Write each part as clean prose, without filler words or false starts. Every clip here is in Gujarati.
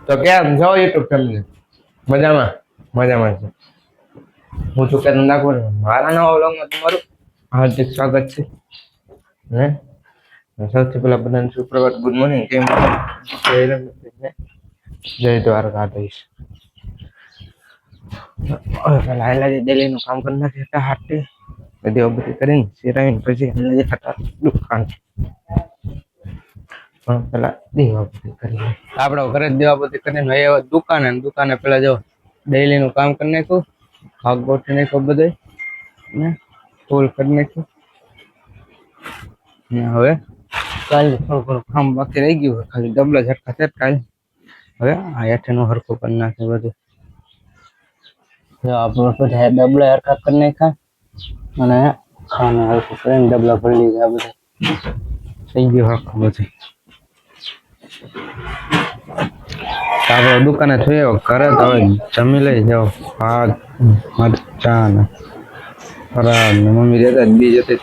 તો કેમ છો યુટ્યુબ ફેમિલી? મજામાં મજામાં છે. હું છું કે નાગપુર. મારા નવા વ્લોગમાં તમારું હાર્દિક સ્વાગત છે. હે સૌથી પહેલા બધાને સુપ્રભાત, ગુડ મોર્નિંગ. જય દ્વારકાધીશ. પેલા ડેલી નું કામ કરી નાખી હાટે બધી કરીને સિરાવીને પછી દુકાન પણ પેલા દીવાબત્તી કરી આપડે ઘરે જ દીવાબત્તી કરીને દુકાને દુકાને પેલા જો ડેલી નું કામ કરી નાખ્યું, ભાગ ગોઠવી નાખ્યો બધે ને ફૂલ કરી નાખ્યું ને હવે કાલે થોડું ઘણું કામ બાકી રહી ગયું, ખાલી ડબલા ઝટકા છે કાલે. હવે આ હેઠેનું હરખું કરી નાખે બધું. આપણું શું થાય, ડબલા હરખા કરી નાખ્યા અને ખાવાનું હરખું કરીને ડબલા ભરી લીધા. બધા થઈ ગયું હરખું બધું. આપણે દુકાને થયો ઘરે તો હવે જમી લઈ જાઓ. ભાત મરચા ને ફરાળ ને મમ્મી રહેતા બી જતી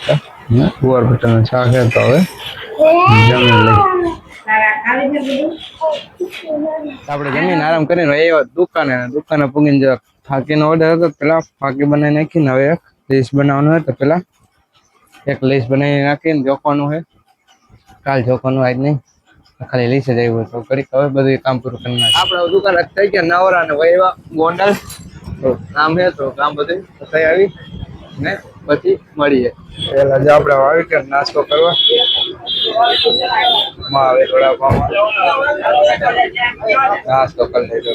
કુવાર બટાનું શાક છે તો હવે જમી લઈ. આપણે જમીને આરામ કરીને એ દુકાને પૂગીને જો ફાકીનો ઓર્ડર હતો, પેલા ફાકી બનાવી નાખીને હવે એક લિસ્ટ બનાવવાનું હોય તો પેલા એક લિસ્ટ બનાવી નાખીને જોખવાનું હોય. કાલ જોખવાનું આજ નહીં, ખાલી લીસે જ આવ્યું તો કરી હવે બધું કામ પૂરું કરી નાખે. આપણે દુકાન થઈ ગયા નવરા ને વહીવા ગોંડલ કામ છે તો કામ બધું થઈ આવી ને પછી મળીએ. પેલા જો આપણે આવી કે નાસ્તો કરવા માવે વડાપાવ નાસ્તો કરી લેજો.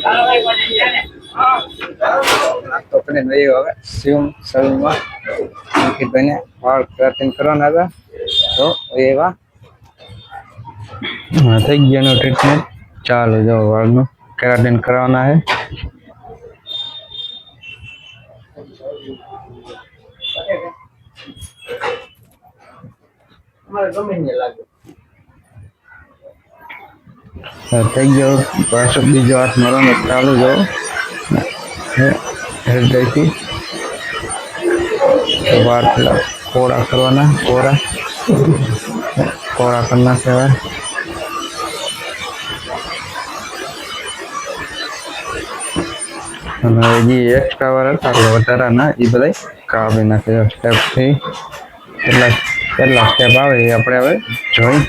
નાસ્તો કરીને વહી હવે સલૂનમાં અંકિતભાઈને વાળ કટિંગ કરવાના હતા તો એવા થઈ ગયા ટ્રીટમેન્ટ ચાલો. જો વાળનું કેરાટિન કરવાના છે. થઈ ગયો પાછો બીજો હાથ મારવાનો ચાલુ. જો હેરડાઈથી વાર પેલા કોરા કરવાના, કોરા કરી નાખ્યા. અને જે એક્સ્ટ્રા વાર હતા વધારાના એ બધા કાપી નાખે. સ્ટેપથી કેટલા સ્ટેપ આવે એ આપણે હવે જોઈ.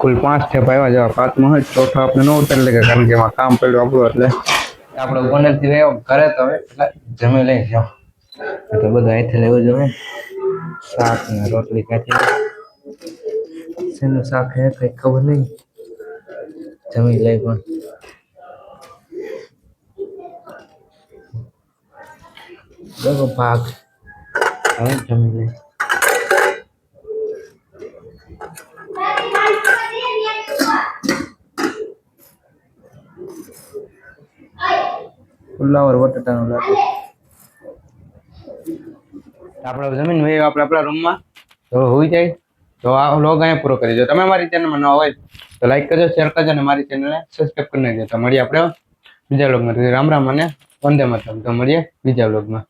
કુલ 5 સ્ટેપ આવ્યા. જેવા 5માં હોય ચોથો આપણે ન ઉતરી લે, કારણ કે એમાં કામ પડ્યું આપણું. એટલે આપણે ગોંડલથી રહ્યો ઘરે તો હવે એટલે જમી લઈ જાઓ. તો બધું અહીંથી લેવું જોઈએ. શાક ને રોટલી ક્યાંથી શેનું શાક હે કઈ ખબર નહીં. જમી લઈ પણ બધો ભાગ હવે જમી લઈ. ફુલાવર બટાટાનું લાગે. આપણે જમીન હોય આપણે આપણા રૂમમાં તો હોઈ જાય. તો આ વ્લોગ અહીંયા પૂરો કરી દો. તમે મારી ચેનલમાં ન હોય તો લાઈક કરજો, શેર કરજો અને મારી ચેનલને સબસ્ક્રાઈબ કરી નાખજો. તો મળીએ આપણે બીજા વ્લોગમાં. રામ રામ અને વંદે માતરમ. તો મળીએ બીજા વ્લોગમાં.